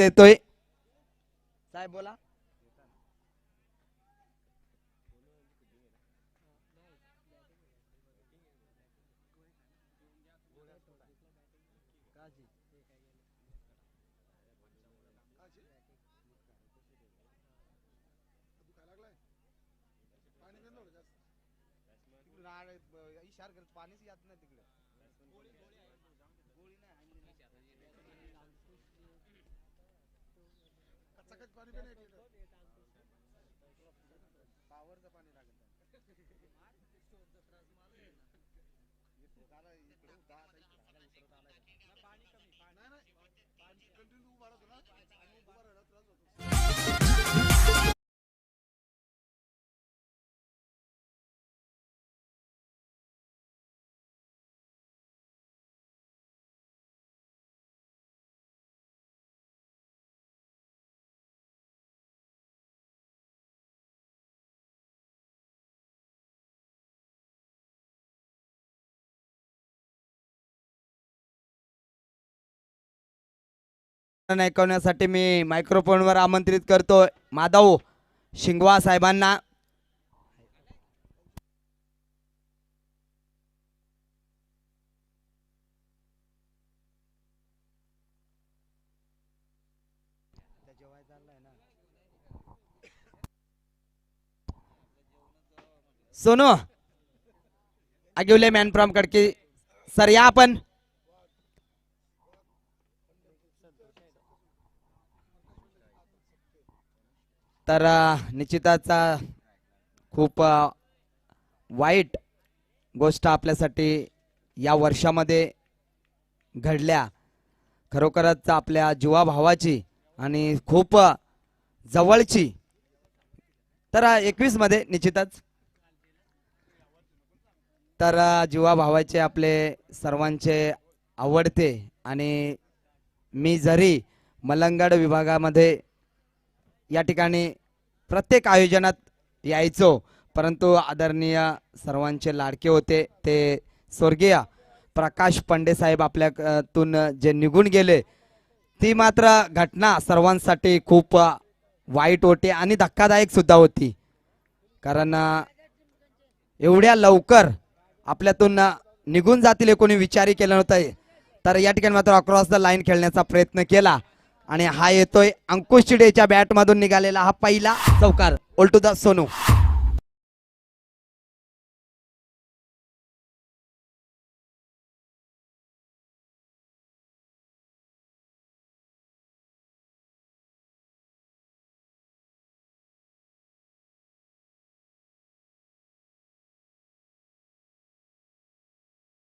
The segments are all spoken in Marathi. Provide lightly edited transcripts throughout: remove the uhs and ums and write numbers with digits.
देतोय साहेब बोला. ऐकवण्यासाठी मी मायक्रोफोनवर आमंत्रित करतो माधव शिंगवा साहेबांना. सोनू आगिवले मॅन फ्रॉम कडकी सर या आपण. तर निश्चितच खूप वाईट गोष्ट आपल्यासाठी या वर्षामध्ये घडल्या. खरोखरच आपल्या जीवाभावाची आणि खूप जवळची. तर 21 मध्ये निश्चितच तर जीवाभावाचे आपले सर्वांचे आवडते आणि मी जरी मलंगड विभागामध्ये या ठिकाणी प्रत्येक आयोजनात यायचो, परंतु आदरणीय सर्वांचे लाडके होते ते स्वर्गीय प्रकाश पंडे साहेब आपल्यातून जे निघून गेले, ती मात्र घटना सर्वांसाठी खूप वाईट होती आणि धक्कादायक सुद्धा होती. कारण एवढ्या लवकर आपल्यातून निघून जातील कोणी विचारही केलं नव्हतं. तर या ठिकाणी मात्र अक्रॉस द लाईन खेळण्याचा प्रयत्न केला आणि हा येतोय अंकुश चिडेच्या बॅट मधून निघालेला हा पहिला चौकार. All to the Sonu.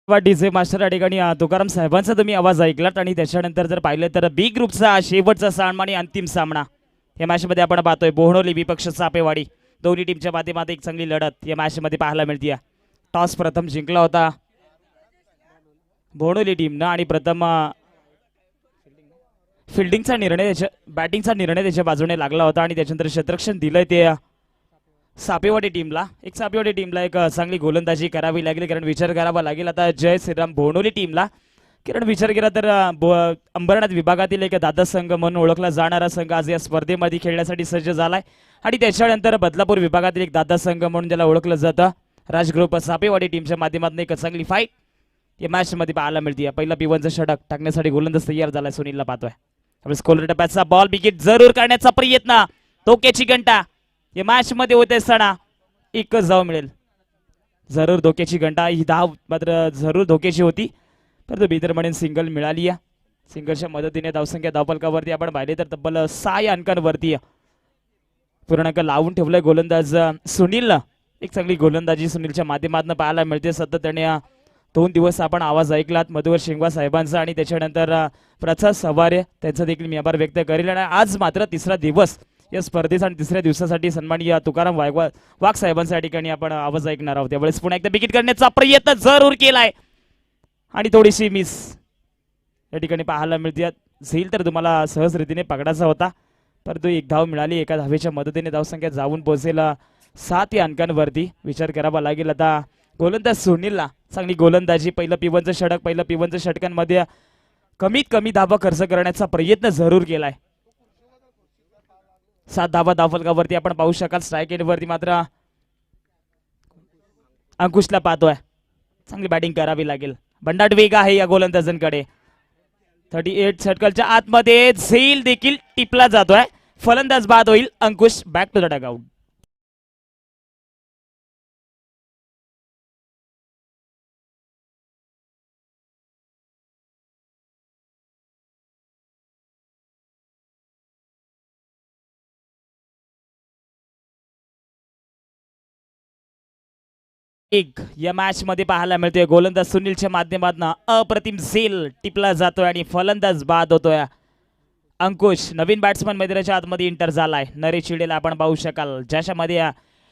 DJ master या ठिकाणी तुकाराम साहेबांचा तुम्ही आवाज ऐकलात आणि त्याच्यानंतर जर पाहिलं तर बी ग्रुपचा शेवटचा सामना आणि अंतिम सामना या मॅचमध्ये आपण पाहतोय. बोहणोली विपक्ष सापेवाडी दोन्ही टीमच्या माध्यमातून एक चांगली लढत या मॅचमध्ये पाहायला मिळते. टॉस प्रथम जिंकला होता बोहणोली टीमनं आणि प्रथम फिल्डिंगचा निर्णय बॅटिंगचा निर्णय त्याच्या बाजूने लागला होता आणि त्याच्यानंतर क्षेत्ररक्षण दिलंय ते सापेवाडी टीमला. सापेवाडी टीमला एक चांगली गोलंदाजी करावी लागेल, कारण विचार करावा लागेल आता जय श्रीराम बोहणोली टीमला. कारण विचार केला तर अंबरनाथ विभागातील एक दादा संघ म्हणून ओळखला जाणारा संघ आज या स्पर्धेमध्ये खेळण्यासाठी सज्ज झालाय आणि त्याच्यानंतर बदलापूर विभागातील एक दादा संघ म्हणून ज्याला ओळखलं जातं राज ग्रुप सापेवाडी टीमच्या माध्यमातून एक चांगली फाईट या मॅच मध्ये पाहायला मिळते. पहिला पिवनचं षटक टाकण्यासाठी गोलंदाज तयार झालाय. सुनीलला पाहतोय स्कोलर टप्प्याचा बॉल विकेट जरूर करण्याचा प्रयत्न. धोक्याची घंटा या मॅच मध्ये होते असताना एकच धाव मिळेल. जरूर धोक्याची घंटा ही धाव मात्र जरूर धोक्याची होती, परंतु बिदरमधून सिंगल मिळाली. सिंगलच्या मदतीने धावसंख्या धावफलकावरती आपण पाहिले तर तब्बल 6 अंकांवरती पूर्णांक लावून ठेवलाय गोलंदाज सुनीलनं. एक चांगली गोलंदाजी सुनीलच्या माध्यमातून पाहायला मिळते. सतत त्याने 2 दिवस आपण आवाज ऐकलात मधुवर शिंगवा साहेबांचा आणि त्याच्यानंतर प्रसाद सवारे त्यांचा देखील मी आभार व्यक्त करेल. आणि आज मात्र तिसरा दिवस या स्पर्धेचा आणि तिसऱ्या दिवसासाठी सन्माननीय तुकाराम वाघ साहेबांचा या ठिकाणी आपण आवाज ऐकणार आहोत. त्यावेळेस पुन्हा एकदा विकेट करण्याचा प्रयत्न जरूर केलाय आणि थोडीशी मिस या ठिकाणी पाहायला मिळते. झेल तर तुम्हाला सहज रीतीने पकडायचा होता, परंतु एक धाव मिळाली. एका धावेच्या मदतीने धावसंख्या जाऊन पोहोचेल 7 अंकांवरती. विचार करावा लागेल आता गोलंदाज सुनीलला चांगली गोलंदाजी. पहिलं पिवनचं षटकांमध्ये कमीत कमी धावा खर्च करण्याचा प्रयत्न जरूर केलाय. 7 धावा धावफलकावरती आपण पाहू शकाल. स्ट्राईक एंड वरती मात्र अंकुशला पाहतोय. चांगली बॅटिंग करावी लागेल. भन्नाट वेग आहे या गोलंदाजांकडे. 38 षटकाच्या आतमध्ये झेल देखील टिपला जातोय. फलंदाज बाद होईल. अंकुश बॅक टू द डगआउट. एक या मॅच मध्ये पाहायला मिळतोय. गोलंदाज सुनीलच्या माध्यमातून अप्रतिम झेल टिपला जातोय आणि फलंदाज बाद होतोय. अंकुश नवीन बॅट्समन मैदानाच्या आतमध्ये इंटर झालाय. नरेश चिडेला आपण पाहू शकाल. ज्याच्यामध्ये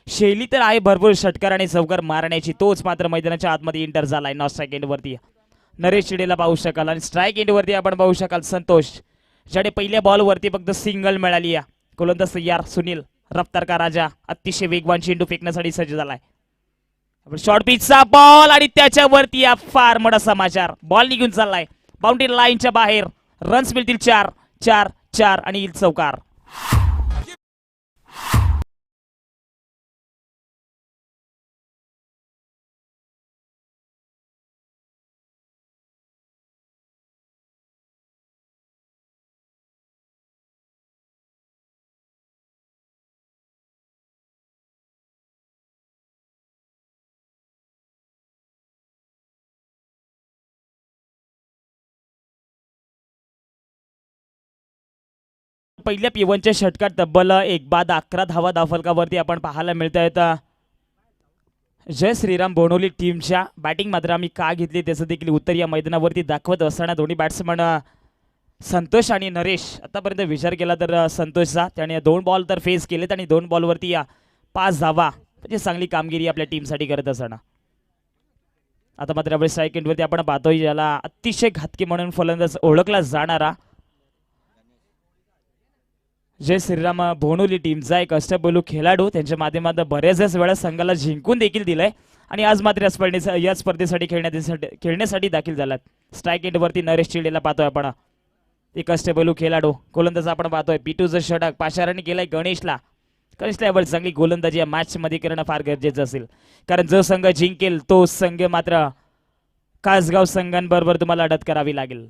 शैली तर आहे भरपूर षटकार आणि चौकार मारण्याची, तोच मात्र मैदानाच्या आतमध्ये इंटर झालाय. नॉन स्ट्राईक एंड वरती नरेश चिडेला पाहू शकाल आणि स्ट्राईक एंड वरती आपण पाहू शकाल संतोष, ज्याने पहिल्या बॉल वरती फक्त सिंगल मिळाली. गोलंदाज तयार सुनील रफ्तार का राजा अतिशय वेगवान चेंडू फेकण्यासाठी सज्ज झालाय. शॉर्ट पिचचा बॉल आणि त्याच्यावरती फार मोठा समाचार. बॉल निघून चाललाय बाउंड्री लाईनच्या बाहेर. रन्स मिळतील 4 4 4 आणि येईल चौकार. पहिल्या P1च्या षटकात तब्बल 1 बाद 11 धावा धावफलकावरती आपण पाहायला मिळत आहेत. जय श्रीराम बोनोली टीमच्या बॅटिंग मात्र आम्ही का घेतली त्याचं देखील उत्तर या मैदानावरती दाखवत असताना दोन्ही बॅट्समन संतोष आणि नरेश आतापर्यंत विचार केला तर संतोषचा, त्याने 2 बॉल तर फेस केलेत आणि 2 बॉलवरती 5 धावा म्हणजे चांगली कामगिरी आपल्या टीमसाठी करत असताना. आता मात्र आपल्या स्ट्राईक एंडवरती आपण पाहतोय ज्याला अतिशय घातकी म्हणून फलंदाज ओळखला जाणारा जय श्रीराम बोनोली टीमचा एक अष्टपैलू खेळाडू, त्यांच्या माध्यमातून बऱ्याच वेळा संघाला जिंकून देखील दिलंय आणि आज मात्र या स्पर्धेसाठी खेळण्यासाठी दाखल झालात. स्ट्राईक एंडवरती नरेश चिडेला पाहतोय आपण. एक अष्टपैलू खेळाडू गोलंदाज आपण पाहतोय. P2चं षटक पाचाराने केलंय गणेशला. यावर चांगली गोलंदाजी या मॅच मध्ये करणं फार गरजेचं असेल, कारण जो संघ जिंकेल तो संघ मात्र कासगाव संघांबरोबर तुम्हाला अडत करावी लागेल.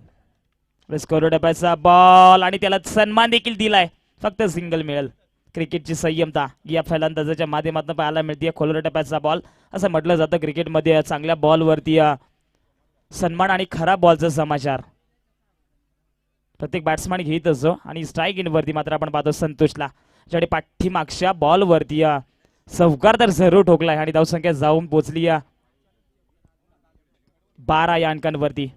स्कोर टप्प्याचा बॉल आणि त्याला सन्मान देखील दिलाय. फक्त सिंगल मिळेल. क्रिकेटची संयमता या फलंदाजाच्या माध्यमातून पाहायला मिळते. खोलवर टप्प्याचा बॉल असं म्हटलं जातं क्रिकेटमध्ये, चांगल्या बॉलवरती सन्मान आणि खराब बॉलचा समाचार प्रत्येक बॅट्समॅन घेत असतो. आणि स्ट्राईक एंडवरती मात्र आपण पाहतो संतोषला, ज्याने पाठीमागच्या बॉलवरती चौकार तर जरूर ठोकलाय आणि धावसंख्या जाऊन पोहोचली 12 या अंकांवरती.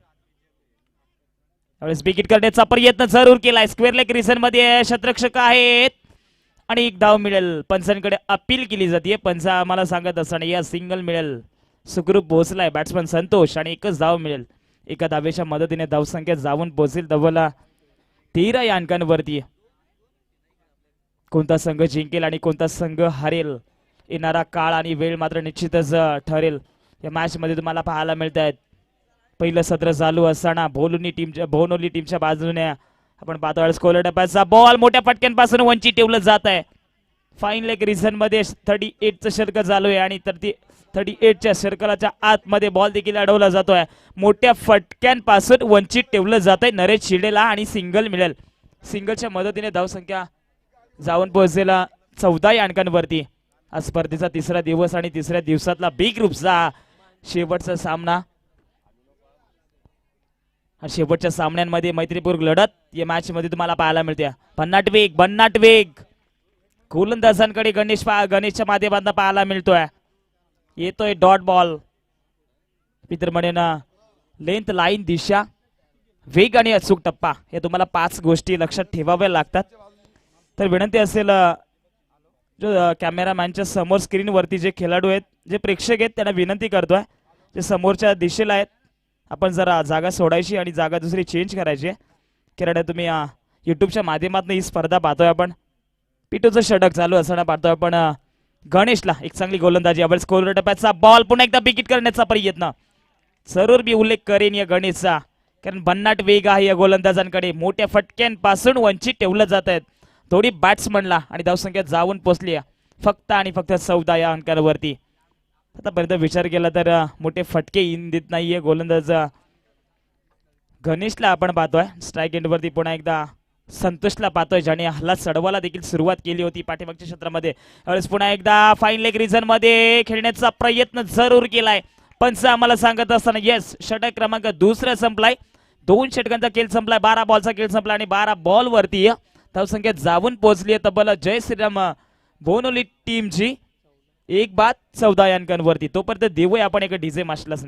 विकेट करण्याचा प्रयत्न जरूर केलाय. स्क्वेअर लेग रिझन मध्ये शतरक्षक आहेत आणि 1 धाव मिळेल. पंचांकडे अपील केली जाते. पंच आम्हाला सांगत असताना या सिंगल मिळेल. सुखरूप पोहोचलाय बॅट्समन संतोष आणि 1च धाव मिळेल. एका धावेच्या मदतीने धावसंख्या जाऊन पोहोचेल तब्बल 13 या अंकांवरती. कोणता संघ जिंकेल आणि कोणता संघ हरेल येणारा काळ आणि वेळ मात्र निश्चितच ठरेल. या मॅच मध्ये तुम्हाला पाहायला मिळत आहेत. पहिलं सत्र चालू असताना बोनोली टीमच्या बाजूने आपण पाहतो स्कोर टप्प्याचा बॉल मोठ्या फटक्यांपासून वंचित ठेवलं जात आहे. फाईन लेग रिझन मध्ये 38चं षटक चालू आहे आणि 38च्या सर्कलाच्या आतमध्ये बॉल देखील अडवला जातोय. मोठ्या फटक्यांपासून वंचित ठेवलं जात आहे नरेश शिडेला आणि सिंगल मिळेल. सिंगलच्या मदतीने धावसंख्या जाऊन पोहोचलेला 14 या अंकांवरती. आज स्पर्धेचा 3रा दिवस आणि 3ऱ्या दिवसातला बिग ग्रुपचा शेवटचा सामना. शेवटच्या सामन्यांमध्ये मैत्रीपूर्ण लढत या मॅच मध्ये तुम्हाला पाहायला मिळते. भन्नाट वेग गोलंदाजांकडे गणेशच्या माध्यमातून पाहायला मिळतोय. येतोय डॉट बॉल. मित्र म्हणेन लेंथ लाईन दिशा वेग आणि अचूक टप्पा हे तुम्हाला 5 गोष्टी लक्षात ठेवाव्या लागतात. तर विनंती असेल जो कॅमेरामॅनच्या समोर स्क्रीन वरती जे खेळाडू आहेत जे प्रेक्षक आहेत त्यांना विनंती करतोय जे समोरच्या दिशेला आहेत आपण जरा जागा सोडायची आणि जागा दुसरी चेंज करायची. कारण तुम्ही युट्यूबच्या माध्यमातून ही स्पर्धा पाहतोय. आपण P2चं षटक चालू असताना पाहतोय आपण गणेशला एक चांगली गोलंदाजी. आपण स्कोर टप्प्याचा बॉल पुन्हा एकदा विकेट करण्याचा प्रयत्न. जरूर मी उल्लेख करेन या गणेशचा, कारण भन्नाट वेग आहे या गोलंदाजांकडे. मोठ्या फटक्यांपासून वंचित ठेवलं जात आहेत. दोन्ही बॅट्समनला आणि धावसंख्या जाऊन पोचली फक्त आणि फक्त 14 या अंकांवरती. आतापर्यंत विचार केला तर मोठे फटके इन देत नाहीये गोलंदाज गणेशला आपण पाहतोय. स्ट्राईक एंडवरती पुन्हा एकदा संतोषला पाहतोय ज्याने हल्ला चढवायला देखील सुरुवात केली होती पाठीमागच्या क्षेत्रामध्ये. यावेळेस पुन्हा एकदा फाईन लेग रिझन मध्ये खेळण्याचा प्रयत्न जरूर केलाय. पंच आम्हाला सांगत असताना येस षटक क्रमांक दुसरा संपलाय. 2 षटकांचा खेळ संपलाय. 12 बॉलचा खेळ संपला आणि 12 बॉल वरती धावसंख्या जाऊन पोहोचली आहे तब्बल जय श्रीराम बोनोली टीमची 1 बाद 14 या अंकांवरती. तोपर्यंत देऊया आपण एक डीजे मास्टरला.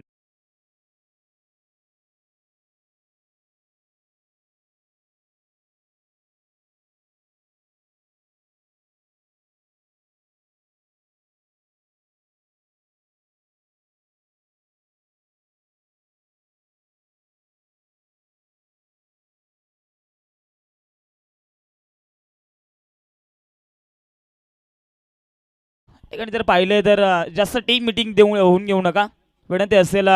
ठिकाणी जर पाहिलं तर जास्त टीम मिटिंग देऊ होऊन घेऊ नका. विनंती असेल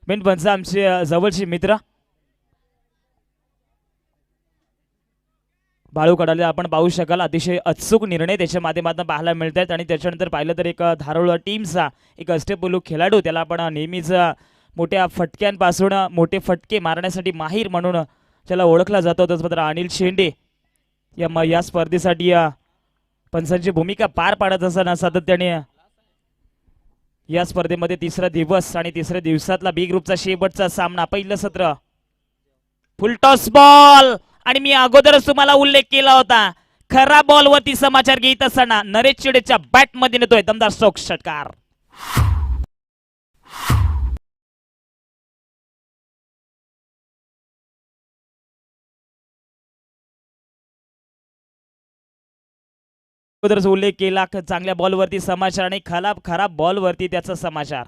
मेन पंच आमचे जवळचे मित्र बाळू कडाले आपण पाहू शकाल अतिशय अचूक निर्णय त्याच्या माध्यमातून पाहायला मिळत आहेत. आणि त्याच्यानंतर पाहिलं तर एक धारोळ टीमचा एक अष्टपैलू खेळाडू त्याला आपण नेहमीच मोठ्या फटक्यांपासून मोठे फटके मारण्यासाठी माहीर म्हणून त्याला ओळखला जातो. तसं अनिल शेंडे या स्पर्धेसाठी पंचांची भूमिका पार पाडत असताना सातत्याने या स्पर्धेमध्ये तिसरा दिवस आणि तिसऱ्या दिवसातला बी ग्रुपचा शेवटचा सामना. पहिलं सत्र फुलटॉस बॉल आणि मी अगोदरच तुम्हाला उल्लेख केला होता खरा बॉल वरती समाचार घेत असताना नरेश चिडेच्या बॅट मध्ये नेतोय दमदार स्ट्रोक षटकार. अगोदरच उल्लेख केला चांगल्या बॉलवरती समाचार आणि खराब बॉलवरती त्याचा समाचार.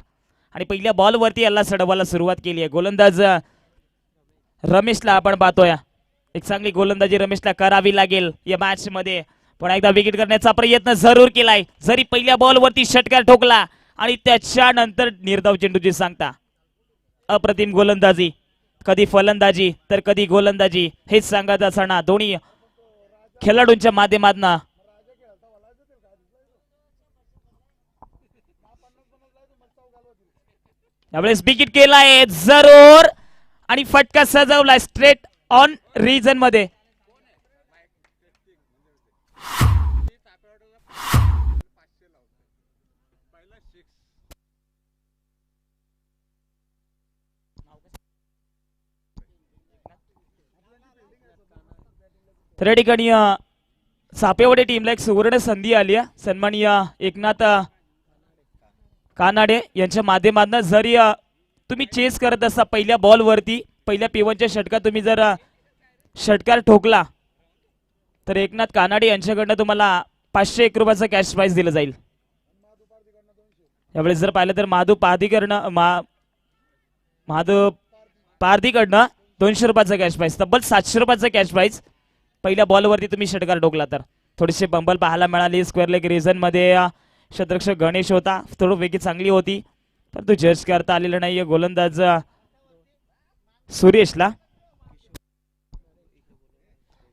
आणि पहिल्या बॉलवरती याला चढवायला सुरुवात केली आहे. गोलंदाज रमेशला आपण पाहतोय. एक चांगली गोलंदाजी रमेशला करावी लागेल या मॅच मध्ये. पुन्हा एकदा विकेट करण्याचा प्रयत्न जरूर केलाय. जरी पहिल्या बॉलवरती षटकार ठोकला आणि त्याच्यानंतर निर्धाव चेंडूची सांगता. अप्रतिम गोलंदाजी, कधी फलंदाजी तर कधी गोलंदाजी हेच सांगत असताना दोन्ही खेळाडूंच्या माध्यमातून यावेळेस विकेट केलाय जरूर आणि फटका सजवलाय स्ट्रेट ऑन रिजन मध्ये. तर या ठिकाणी सापेवाडी टीमला एक सुवर्ण संधी आली आहे. सन्माननीय एकनाथ कानाडे यांच्या माध्यमातून जरी तुम्ही चेस करत असता पहिल्या बॉलवरती पहिल्या पिवनच्या षटकात तुम्ही जर षटकार ठोकला तर एकनाथ कानाडे यांच्याकडनं तुम्हाला 501 रुपयाचा कॅश प्राइज दिलं जाईल. यावेळेस जर पाहिलं तर माधू पारधीकडनं 200 रुपयाचा कॅश प्राइज तब्बल 700 रुपयाचा कॅश प्राइज पहिल्या बॉलवरती तुम्ही षटकार ठोकला तर. थोडीशी बंबल पाहायला मिळाली स्क्वेअर लेग रिझन मध्ये. क्षेत्ररक्षक गणेश होता थोडं वेगळी चांगली होती परंतु जज करता आलेलं नाहीये गोलंदाज सुरेशला.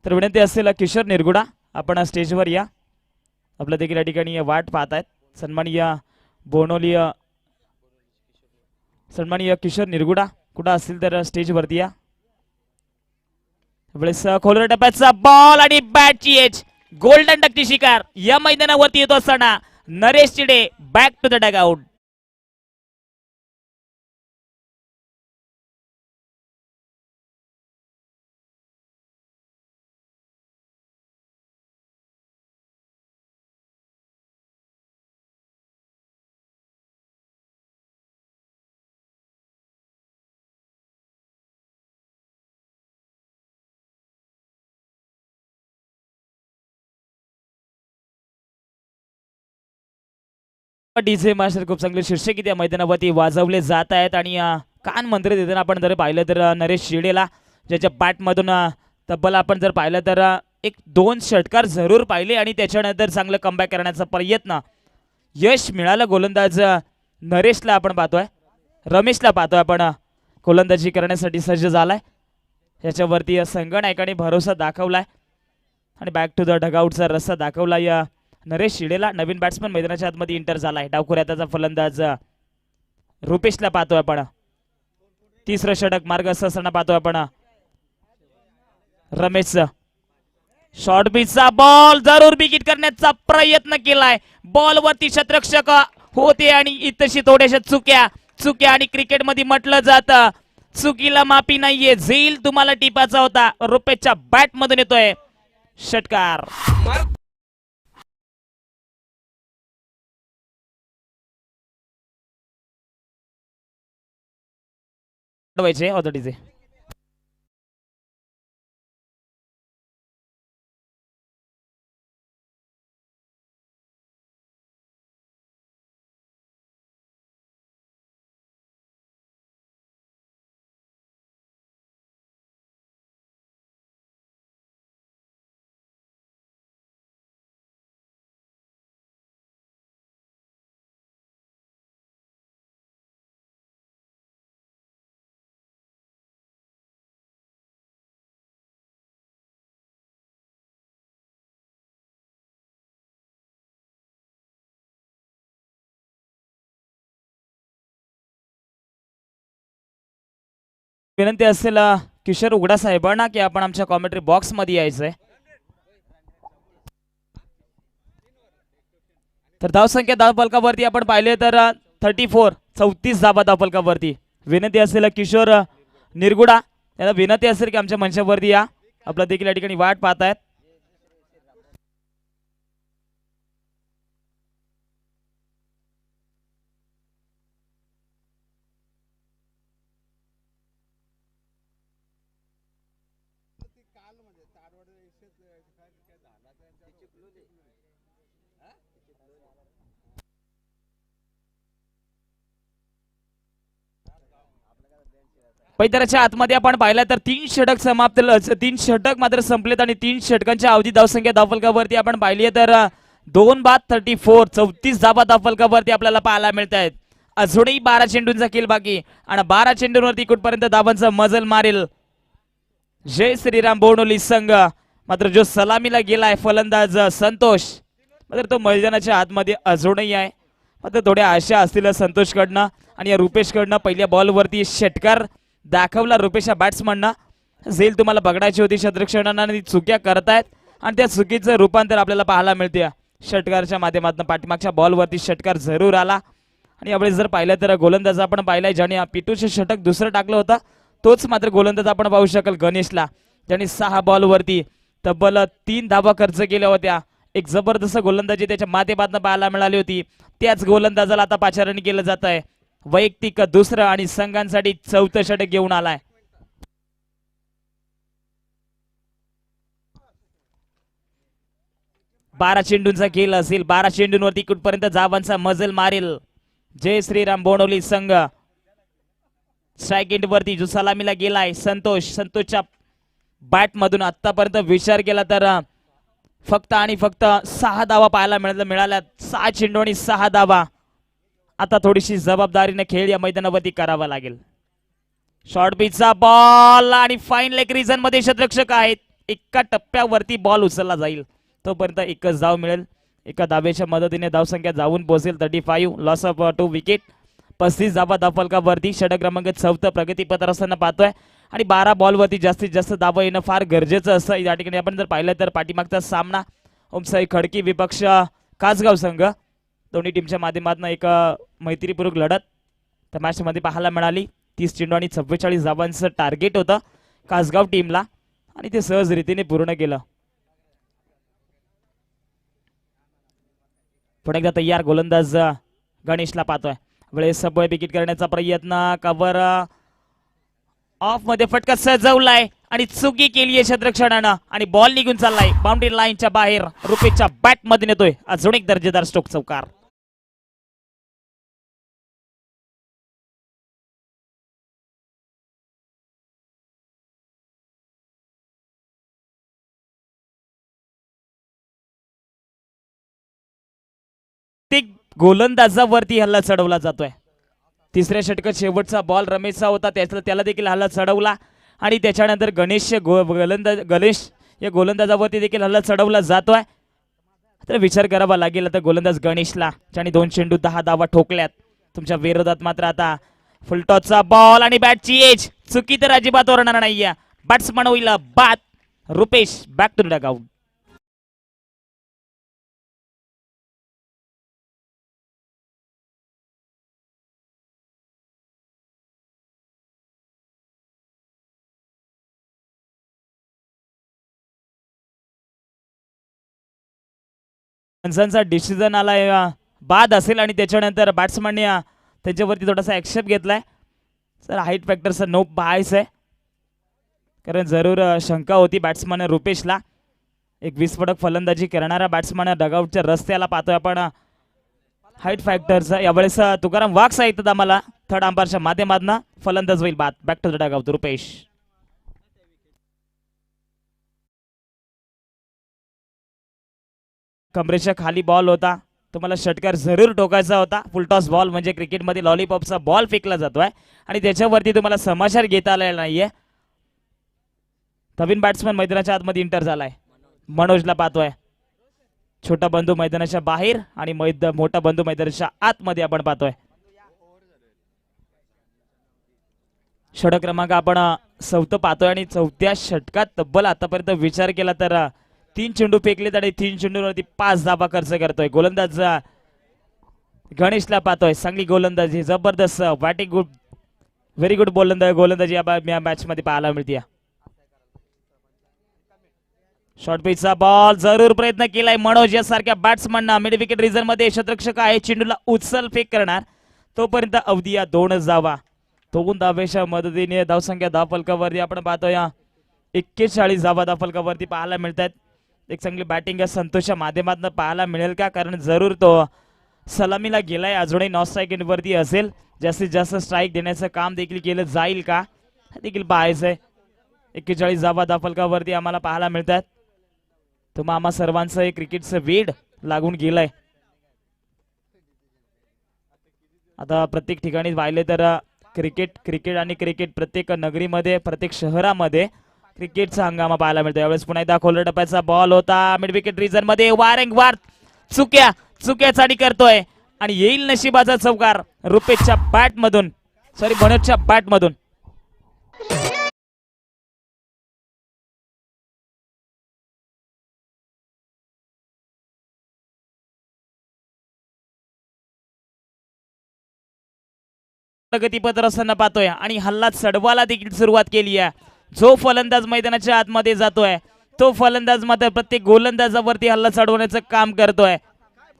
तर विनंती असेल किशोर निरगुडा आपण स्टेजवर या. आपल्या देखील या ठिकाणी वाट पाहतायत सन्माननीय बोनोली सन्माननीय किशोर निरगुडा कुठं असतील तर स्टेजवरती या. वेळेस खोलर टप्प्याचा बॉल आणि बॅटची एज गोल्डन डकची शिकार या मैदानावरती येतो असताना Naresh Chide back to the dugout. DJ master खूप चांगले शीर्षक त्या मैदानावरती वाजवले जात आहेत. आणि कान मंत्र देताना आपण जर पाहिलं तर नरेश शिडेला ज्याच्या बॅटमधून तब्बल आपण जर पाहिलं तर 1-2 षटकार जरूर पाहिले आणि त्याच्यानंतर चांगलं कमबॅक करण्याचा प्रयत्न यश मिळालं. गोलंदाज नरेशला आपण पाहतोय रमेशला पाहतोय आपण गोलंदाजी करण्यासाठी सज्ज झालाय. याच्यावरती संघ नायकाने भरोसा दाखवलाय. आणि बॅक टू द डगआउटचा रस्ता दाखवला या नरेश शिडेला. नवीन बॅट्समन मैदानाच्या आतमध्ये इंटर झालाय. डावखुऱ्या त्याचा फलंदाज रुपेशला पाहतोय आपण. तिसरं षटक मार्ग असताना पाहतोय आपण रमेशचा. शॉर्ट पिचचा बॉल जरूर विकेट करण्याचा प्रयत्न केलाय. बॉल वरती शतरक्षक होते आणि इतशी थोड्याशा चुक्या आणि क्रिकेट मध्ये म्हटलं जातं चुकीला माफी नाहीये. झेल तुम्हाला टिपाचा होता. रुपेशच्या बॅट मधून येतोय षटकार. ऑथोरिटीचे विनंती असेल किशोर उघडा साहेबांना की आपण आमच्या कॉमेंट्री बॉक्स मध्ये यायचंय. तर धावसंख्या धावफलकावरती आपण पाहिले तर 34 धावा धावफलकावरती. विनंती असेल किशोर निरगुडा यांना विनंती असेल की आमच्या मंचावरती या. आपला देखील या ठिकाणी वाट पाहतायत. पैदराच्या आतमध्ये आपण पाहिलं तर 3 षटक मात्र संपलेत आणि 3 षटकांच्या अवधी धावसंख्या धावफलकावरती आपण पाहिली तर 34 धावा धावफलकावरती आपल्याला पाहायला मिळत आहेत. अजूनही 12 चेंडूंचा खेळ बाकी आणि 12 चेंडूंवरती कुठपर्यंत धावांचा मजल मारेल जय श्रीराम बोर्नोली संघ. मात्र जो सलामीला गेलाय फलंदाज संतोष मात्र तो मैदानाच्या आतमध्ये अजूनही आहे. मात्र थोड्या आशा असतील संतोषकडनं आणि या रुपेशकडनं. पहिल्या बॉलवरती षटकार दाखवला रुपेशच्या बॅट्समननं. झेल तुम्हाला बघडायची होती क्षेत्ररक्षणांना आणि चुक्या करतायत आणि त्या चुकीचं रूपांतर आपल्याला पाहायला मिळते षटकारच्या माध्यमातून. पाठीमागच्या बॉलवरती षटकार जरूर आला आणि यावेळेस जर पाहिलं तर गोलंदाज आपण पाहिलाय ज्याने पिटूचे षटक दुसरं टाकलं होतं तोच मात्र गोलंदाज आपण पाहू शकाल गणेशला, ज्याने 6 बॉलवरती तब्बल 3 धावा खर्च केल्या होत्या. एक जबरदस्त गोलंदाजी त्याच्या माध्यमातून पाहायला मिळाली होती. त्याच गोलंदाजाला आता पाचारण केलं जात आहे. वैयक्तिक दुसरं आणि संघांसाठी 4थं षटक घेऊन आलाय. बारा चेंडूंचा खेळ असेल. 12 चेंडूंवरती कुठपर्यंत धावांचा मजल मारेल जय श्रीराम बोर्नोली संघ. स्ट्राइक एंड वरती जो सलामीला गेलाय संतोषच्या बॅट मधून आतापर्यंत विचार केला तर फक्त आणि फक्त 6 धावा पाहायला मिळाल्या. 6 चेंडू आणि 6 धावा. आता थोडीशी जबाबदारीने खेळ या मैदानावरती करावा लागेल. शॉर्ट पिचचा बॉल आणि फाईन लेग रिजन मध्ये क्षेत्ररक्षक आहेत. एका टप्प्यावरती बॉल उचलला जाईल तोपर्यंत एकच धाव मिळेल. एका धावेच्या मदतीने धावसंख्या जाऊन पोहोचेल 35. Loss of 2 wicket. 35 धावा धावफलकावरती. षटक क्रमांक 4 प्रगतीपथावर असताना पाहतोय आणि 12 बॉलवरती जास्तीत जास्त धावा येणं फार गरजेचं असतं. या ठिकाणी आपण जर पाहिलं तर पाठीमागचा सामना ओमसाई खडकी विपक्ष कासगाव संघ दोन्ही टीमच्या माध्यमातून एक मैत्रीपूर्वक लढत त्या मॅच मध्ये पाहायला मिळाली. 30 चेंडू आणि 44 धावांचं टार्गेट होतं कासगाव टीमला आणि ते सहज रीतीने पूर्ण केलं. पुढे एकदा तयार गोलंदाज गणेशला पाहतोय. वेळेस विकेट करण्याचा प्रयत्न. कव्हर ऑफ मध्ये फटका सजवलाय आणि चुकी केली आहे क्षेत्ररक्षणानं आणि बॉल निघून चाललाय बाउंड्री लाईनच्या बाहेर. रुपेशच्या बॅट मध्ये येतोय अजून एक दर्जेदार स्ट्रोक चौकार. गोलंदाजावरती हल्ला चढवला जातोय. तिसऱ्या षटकात शेवटचा बॉल रमेशचा होता त्याला देखील हल्ला चढवला आणि त्याच्यानंतर गणेश या गोलंदाजावरती देखील हल्ला चढवला जातोय. तर विचार करावा लागेल आता गोलंदाज गणेशला, ज्याने 2 चेंडू 10 धावा ठोकल्यात. तुमच्या विरोधात मात्र आता फुलटॉसचा बॉल आणि बॅटची एज. चुकी तर अजिबात होणार नाहीये. बॅट्समन होईल बाद. Rupesh back to the dugout. माणसांचा डिसिजन आलाय बाद असेल आणि त्याच्यानंतर बॅट्समनने त्यांच्यावरती थोडासा ॲक्सेप्ट घेतलाय. सर हाईट फॅक्टरचा नो बायस आहे, कारण जरूर शंका होती बॅट्समन रुपेशला. एक विस्फोटक फलंदाजी करणारा बॅट्समन डगआउटच्या रस्त्याला पाहतोय आपण. हाईट फॅक्टरचा यावेळेस तुकाराम वाघ सांगितलं आम्हाला थर्ड अंपायरच्या माध्यमातून फलंदाज होईल बाद. Back to the dugout Rupesh. कमरेच्या खाली बॉल होता, तुम्हाला षटकार जरूर टोकायचा होता. फुलटॉस बॉल म्हणजे क्रिकेटमध्ये लॉलीपॉपचा बॉल फेकला जातोय आणि त्याच्यावरती तुम्हाला समाचार घेता आलेला नाहीये. नवीन बॅट्समन मैदानाच्या आतमध्ये इंटर झालाय. मनोजला पाहतोय. छोटा बंधू मैदानाच्या बाहेर आणि मोठा बंधू मैदानाच्या आतमध्ये आपण पाहतोय. षटक क्रमांक आपण 4 पाहतोय आणि 4थ्या षटकात तब्बल आतापर्यंत विचार केला तर 3 चेंडू फेकलेत आणि 3 चेंडूवरती 5 धावा खर्च करतोय. गोलंदाज गणेशला पाहतोय. चांगली गोलंदाजी, जबरदस्त बॅटिंग, गुड, व्हेरी गुड गोलंदाजी या मॅच मध्ये पाहायला मिळते. शॉर्ट पिचचा बॉल जरूर प्रयत्न केलाय मनोज यासारख्या बॅट्समनना. मिड विकेट रिझन मध्ये क्षेत्ररक्षक आहे, चेंडूला उचल फेक करणार. तोपर्यंत अवधी 2 धावा. 2 धावेच्या मदतीने धावसंख्या धावफलकावरती आपण पाहतोय 41 धावा धावफलकावरती पाहायला मिळतात. एक चांगली बॅटिंग संतोषच्या माध्यमातून पाहायला मिळेल का, कारण जरूर तो सलामीला गेलाय. अजूनही नॉन स्ट्राईक वरती असेल. जास्तीत जास्त स्ट्राईक देण्याचं काम देखील केलं जाईल का देखील पाहायचं आहे. 41 धावा धावफलकावरती आम्हाला पाहायला मिळतात. तुम्हा आम्हा सर्वांचं हे क्रिकेटचं वेड लागून गेलंय. आता प्रत्येक ठिकाणी पाहिले तर क्रिकेट आणि क्रिकेट प्रत्येक नगरीमध्ये, प्रत्येक शहरामध्ये क्रिकेटचा हंगामा पाहायला मिळतो. यावेळेस पुन्हा एकदा खोलर टप्प्याचा बॉल होता. मिड विकेट रिझन मध्ये वारंवार चुक्यासाठी करतोय आणि येईल नशिबाचा चौकार रुपेशच्या बॅट मधून, सॉरी मनोजच्या बॅट मधून. प्रगतीपत्र असताना पाहतोय आणि हल्ला चढवायला देखील सुरुवात केली आहे. जो फलंदाज मैदानाच्या आतमध्ये जातोय तो फलंदाज मात्र प्रत्येक गोलंदाजावरती हल्ला चढवण्याचं काम करतोय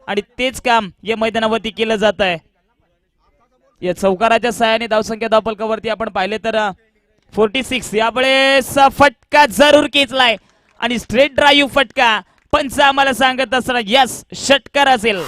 आणि तेच काम या मैदानावरती केलं जात आहे. या चौकाराच्या सहाय्याने धावसंख्या धावफलकावरती आपण पाहिले तर 46. यावेळेस फटका जरूर खेचलाय आणि स्ट्रेट ड्राईव्ह फटका. पंच आम्हाला सांगत असताना यस षटकार असेल.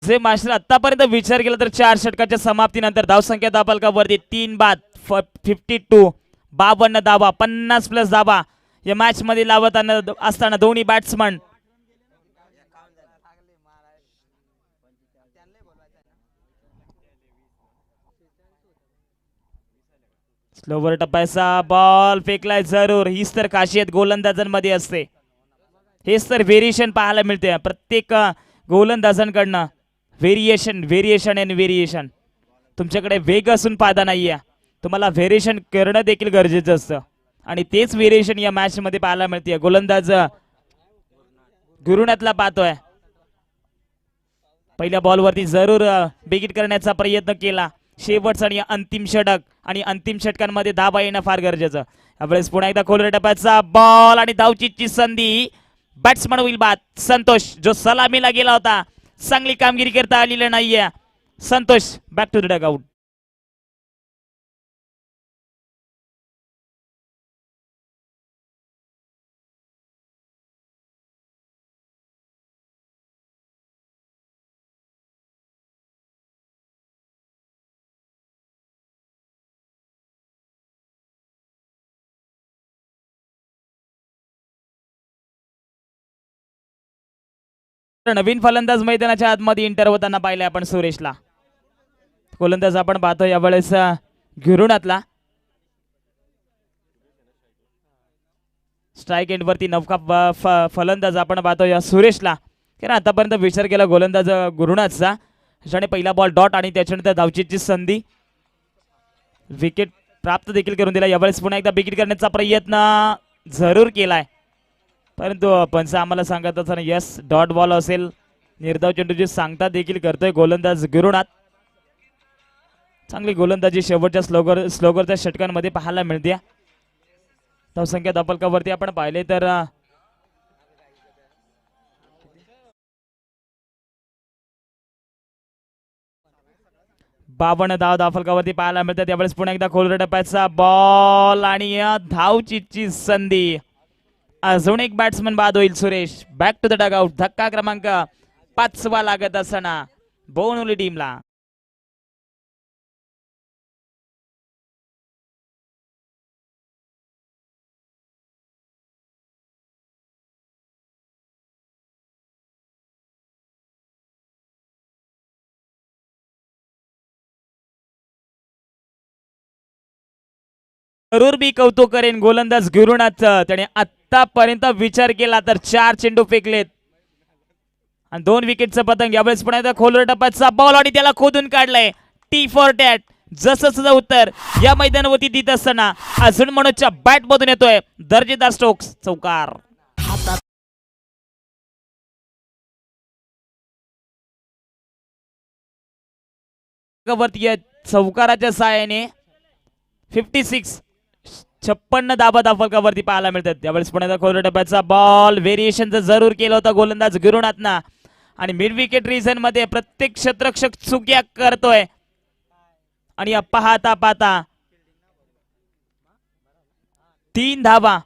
जे मास्टर आतापर्यंत विचार केला तर 4 षटकाच्या समाप्तीनंतर धावसंख्या धावफलकावरती 3 बाद 52, 52 धावा, 50+ धावा या मॅच मध्ये लावत असताना दोन्ही बॅट्समन स्लोवर टप्प्याचा बॉल फेकलाय जरूर. हीच तर खासियत गोलंदाजांमध्ये असते. हेच तर व्हेरिएशन पाहायला मिळते प्रत्येक गोलंदाजांकडनं. व्हेरिएशन. तुमच्याकडे वेग असून फायदा नाहीये, तुम्हाला व्हेरिएशन करणं देखील गरजेचं असतं आणि तेच व्हेरिएशन या मॅच मध्ये पाहायला मिळते. गोलंदाज गुरुनाथला पाहतोय. पहिल्या बॉलवरती जरूर बिगिट करण्याचा प्रयत्न केला. शेवटचा आणि अंतिम षटक आणि अंतिम षटकांमध्ये धावा येणं फार गरजेचं. यावेळेस पुन्हा एकदा खोलर टप्प्याचा बॉल आणि धावचीची संधी. बॅट्समन होईल बाद संतोष, जो सलामीला गेला होता. चांगली कामगिरी करता आलेली नाहीये Santosh. Back to the dugout. नवीन फलंदाज मैदानाच्या आतमध्ये इंटर होताना पाहिलंय आपण सुरेशला. गोलंदाज आपण पाहतो यावेळेस घिरुणातला. स्ट्राईक एंड वरती नवका फलंदाज आपण पाहतो या सुरेशला. कारण आतापर्यंत विचार केला गोलंदाज गुरुनाथचा, ज्याने पहिला बॉल डॉट आणि त्याच्यानंतर धावचीची संधी, विकेट प्राप्त देखील करून दिला. यावेळेस पुन्हा एकदा विकेट करण्याचा प्रयत्न जरूर केलाय, परंतु पंच आम्हाला सांगत असताना यस डॉट बॉल असेल, निर्धाव चेंडूची सांगता देखील करतोय गोलंदाज गुरुनाथ. चांगली गोलंदाजी शेवटच्या स्लोगरच्या षटकांमध्ये पाहायला मिळते. धावसंख्या धापलकावरती आपण पाहिले तर 52 धाव धावफलकावरती पाहायला मिळतात. त्यावेळेस पुन्हा एकदा खोलगट टप्प्याचा बॉल आणि धावचीची संधी. अजून एक बॅट्समन बाद होईल Suresh. Back to the dugout. धक्का क्रमांक 5 लागत असताना बोनोली टीमला. जरूर मी कौतुक करेन गोलंदाज गुरुनाथचं. त्याने आतापर्यंत विचार केला तर 4 चेंडू फेकलेत आणि 2 विकेटचं पतंग. यावेळेस पुन्हा एकदा खोलवर टप्प्याचा बॉल आणि त्याला खोदून काढलंय. T for tat. जसं उत्तर या मैदानावरती देत असताना अजून मनोजच्या बॅट मधून येतोय दर्जेदार स्ट्रोक्स. चौकार. वरती चौकाराच्या साहाय्याने 56 धाबा धावफलकावरती पाहायला मिळतात. त्यावेळेस पुण्याचा खोलगट टप्प्याचा बॉल व्हेरिएशन जरूर केलं होतं गोलंदाज गुरुनाथना आणि मिड विकेट रिजन मध्ये प्रत्येक क्षेत्ररक्षक चुक्या करतोय आणि पाहता पाहता 3 धावा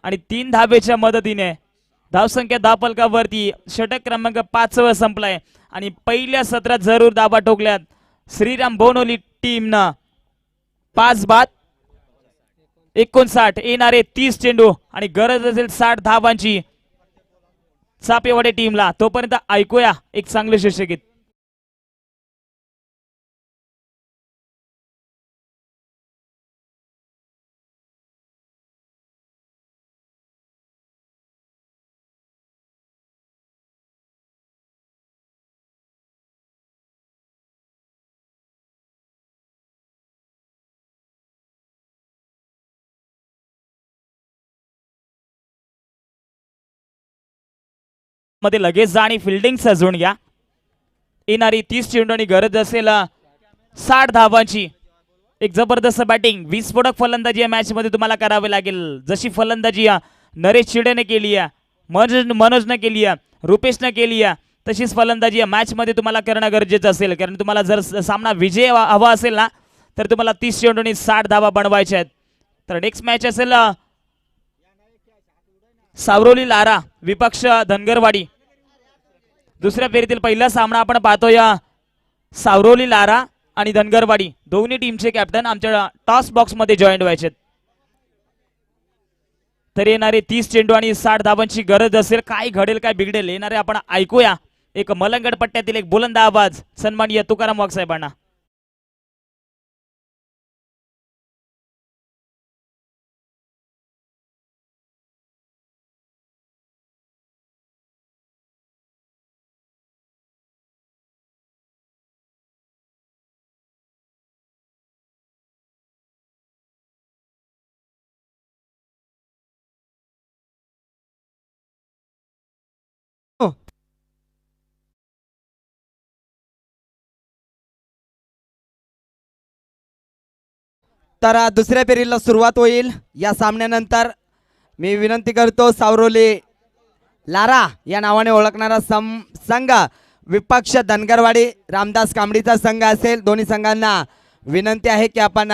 आणि 3 धावेच्या मदतीने धावसंख्या धावफलकावरती षटक क्रमांक 5 संपलाय आणि पहिल्या सत्रात जरूर धावा ठोकल्यात श्रीराम बोनोली टीमनं. 5 बाद 59 येणारे 30 चेंडू आणि गरज असेल 60 धावांची सापेवाडे टीमला. तोपर्यंत ऐकूया एक चांगले शीर्षक. मध्ये लगेच जा आणि फिल्डिंग सजवून घ्या. येणारी 30 चेंडू आणि गरज असेल 60 धावांची. एक जबरदस्त बॅटिंग विस्फोटक फलंदाजी या मॅच मध्ये तुम्हाला करावी लागेल. जशी फलंदाजी नरेश चिडेने केली आहे, मनोजने केली आहे, रुपेशने केली आहे, तशीच फलंदाजी या मॅच मध्ये तुम्हाला करणं गरजेचं असेल. कारण तुम्हाला जर सामना विजय हवा असेल ना तर तुम्हाला 30 चेंडू आणि 60 धावा बनवायच्या आहेत. तर नेक्स्ट मॅच असेल सावरोली लारा विपक्ष धनगरवाडी. दुसऱ्या फेरीतील पहिला सामना आपण पाहतोय सावरोली लारा आणि धनगरवाडी. दोन्ही टीमचे कॅप्टन आमच्या टॉस बॉक्स मध्ये जॉईन व्हायचे. तर येणारे 30 चेंडू आणि 60 धावांची गरज असेल. काय घडेल काय बिघडेल येणारे आपण ऐकूया. एक मलंगड पट्ट्यातील एक बुलंद आवाज सन्माननीय तुकाराम वाघ साहेबांना. तर दुसऱ्या फेरीला सुरुवात होईल. या सामन्यानंतर मी विनंती करतो सावरोली लारा या नावाने ओळखणारा संघ विपक्ष धनगरवाडी रामदास कांबळीचा संघ असेल. दोन्ही संघांना विनंती आहे की आपण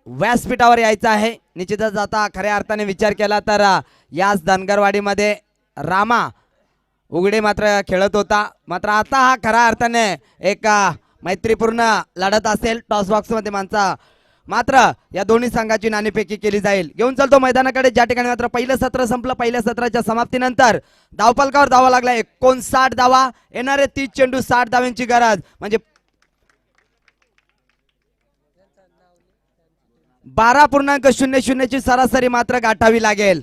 व्यासपीठावर यायचं आहे. निश्चितच आता खऱ्या अर्थाने विचार केला तर याच धनगरवाडीमध्ये रामा उघडे मात्र खेळत होता. मात्र आता हा खऱ्या अर्थाने एक मैत्रीपूर्ण लढत असेल. टॉस बॉक्समध्ये माणसा मात्र या दोन्ही संघाची नाणेफेकी केली जाईल. घेऊन चालतो मैदानाकडे, ज्या ठिकाणी मात्र पहिलं सत्र संपलं. पहिल्या सत्राच्या समाप्तीनंतर धावफलकावर धावा लागला 59 धावा. येणारे 30 चेंडू 60 धावांची गरज, म्हणजे 12.00 ची सरासरी मात्र गाठावी लागेल.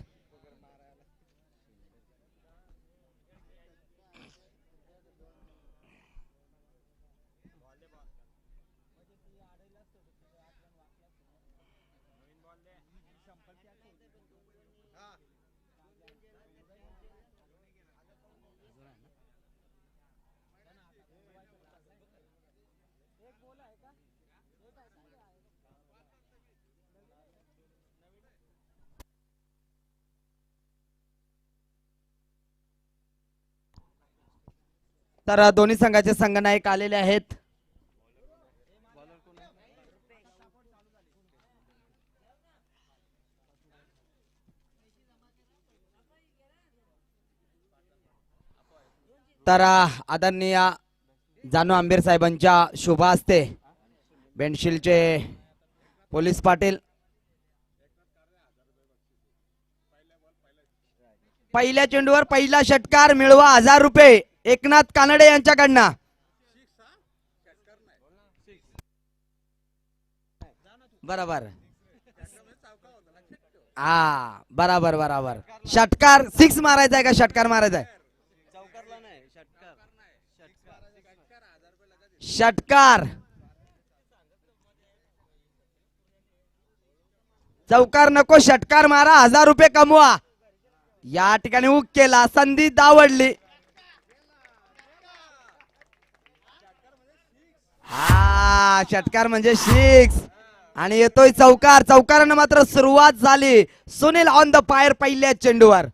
तर दोन्ही संघाचे संघनायक आलेले आहेत. तर आदरणीय जानू आंबेर साहेबांच्या शुभ हस्ते बेंडशिलचे पोलीस पाटील पहिल्या चेंडूवर पहिला षटकार मिळवा 1000 रुपये एकनाथ कानडे यांच्याकडनं. बरोबर, हा बरोबर बरोबर. षटकार 6 मारायचा आहे का षटकार मारायचा आहे? षटकार. चौकार नको, षटकार मारा, 1000 रुपये कमवा. या ठिकाणी हुक केला, संधी दावडली. हा षटकार म्हणजे 6 आणि येतोय चौकार. चौकारानं मात्र सुरुवात झाली. सुनील ऑन द फायर पहिल्या चेंडूवर.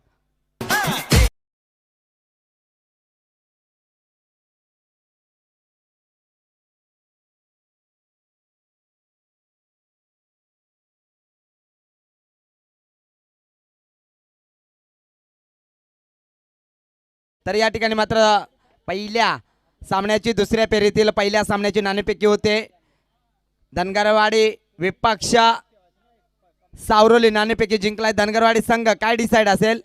तर या ठिकाणी मात्र पहिल्या सामन्याची दुसऱ्या फेरीतील पहिल्या सामन्याची नाणेफेकी होते. धनगरवाडी विपक्ष सावरोली नाणेफेकी जिंकलाय धनगरवाडी संघ. काय डिसाइड असेल?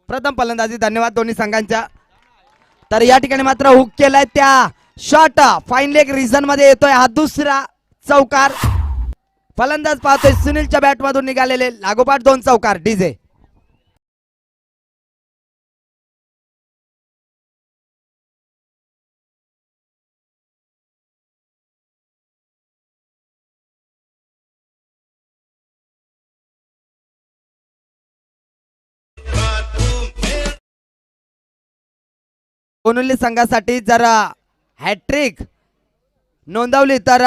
प्रथम फलंदाजी. धन्यवाद दोन्ही संघांच्या. तर या ठिकाणी मात्र हुक केलाय त्या शॉट फाईन लेग रिझन मध्ये येतोय हा दुसरा चौकार. फलंदाज पाहतोय सुनीलच्या बॅट मधून निघालेले लागोपाठ 2 चौकार. डीजे कोनुली संघासाठी जर हॅट्रिक नोंदवली तर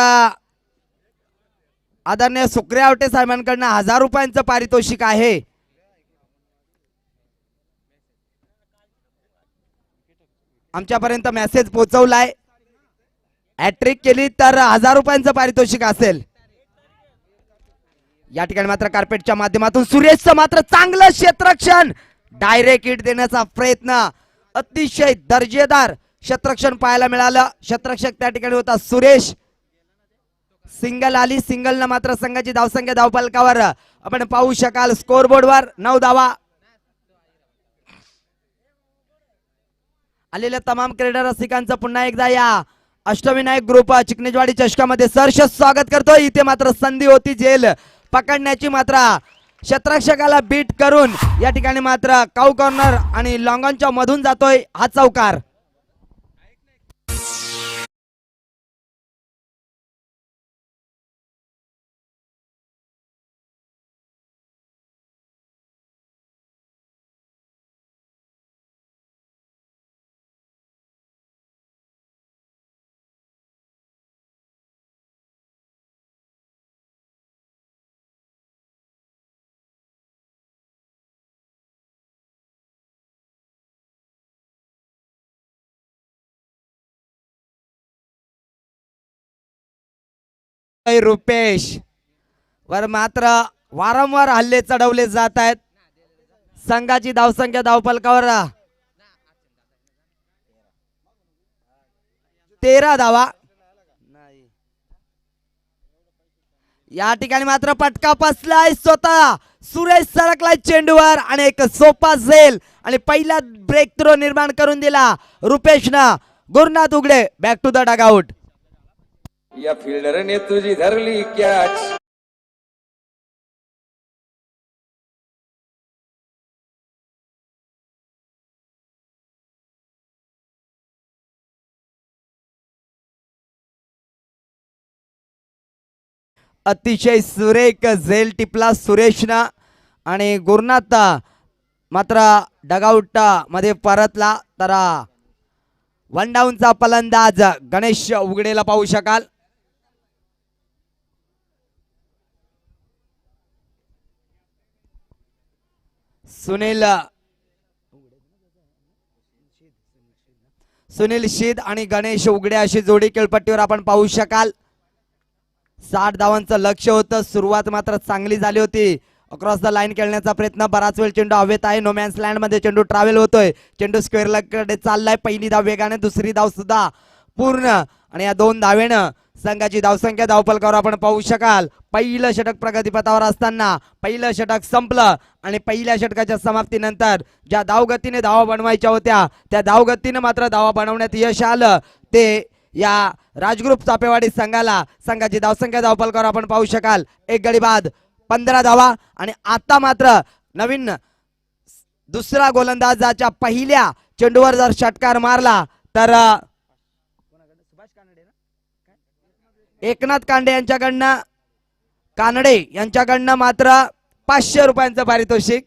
आदरणीय सुक्रे आवटे साहेबांकडनं 1000 रुपयांचं पारितोषिक आहे. आमच्यापर्यंत मेसेज पोहोचवलाय. हॅट्रिक केली तर 1000 रुपयांचं पारितोषिक असेल. या ठिकाणी मात्र कार्पेटच्या माध्यमातून सुरेशचं मात्र चांगलं क्षेत्ररक्षण. डायरेक्ट हिट देण्याचा प्रयत्न. अतिशय दर्जेदार क्षेत्ररक्षण पाहायला मिळालं. क्षेत्ररक्षक त्या ठिकाणी होता सुरेश. सिंगल आली. सिंगलनं मात्र संघाची धावसंख्या धावफलकावर आपण पाहू शकाल स्कोरबोर्डवर 9 धावा. आलेल्या तमाम क्रीडा रसिकांचं पुन्हा एकदा या अष्टविनायक ग्रुप चिकनेजवाडी चषकामध्ये सहर्ष स्वागत करतोय. इथे मात्र संधी होती जेल पकडण्याची, मात्र क्षेत्ररक्षकाला बीट करून या ठिकाणी मात्र काऊ कॉर्नर आणि लॉंगॉनच्या मधून जातोय हा चौकार. रुपेश वर मात्र वारंवार हल्ले चढवले जात आहेत. संघाची धावसंख्या धावफलकावर 13 धावा. या ठिकाणी मात्र पटका बसलाय स्वतः सुरेश सरकलाय चेंडूवर आणि एक सोपा झेल आणि पहिला ब्रेक थ्रो निर्माण करून दिला रुपेशनं. गुरुनाथ उघडे बॅक टू द डगआउट. या फिल्डरने तुझी धरली कॅच. अतिशय सुरेख झेल टिपला सुरेशनं आणि गुरुनाथ मात्र डगआउट मध्ये परतला. तर वन डाऊनचा फलंदाज गणेश उघडेला पाहू शकाल. सुनील शीद आणि गणेश उघडे अशी जोडी खेळपट्टीवर आपण पाहू शकाल. 60 धावांचं लक्ष होतं. सुरुवात मात्र चांगली झाली होती. अक्रॉस द लाईन खेळण्याचा प्रयत्न, बराच वेळ चेंडू हवेत आहे. नोमॅन्स लँड मध्ये चेंडू ट्रॅव्हल होतोय. चेंडू स्क्वेअर कडे चाललाय. पहिली धाव वेगाने, दुसरी धाव सुद्धा पूर्ण आणि या 2 धावेनं संघाची धावसंख्या धावफलकावर आपण पाहू शकाल. पहिलं षटक प्रगतीपथावर असताना पहिलं षटक संपलं आणि पहिल्या षटकाच्या समाप्तीनंतर ज्या धावगतीने धावा बनवायच्या होत्या त्या धावगतीने मात्र धावा बनवण्यात यश आलं. ते या राजग्रुप चापेवाडी संघाला संघाची धावसंख्या धावफलकावर आपण पाहू शकाल. एक गडी बाद 15 धावा आणि आता मात्र नवीन दुसरा गोलंदाजाच्या पहिल्या चेंडूवर जर षटकार मारला तर एकनाथ कांडे यांच्याकडनं मात्र 500 रुपयांचं पारितोषिक.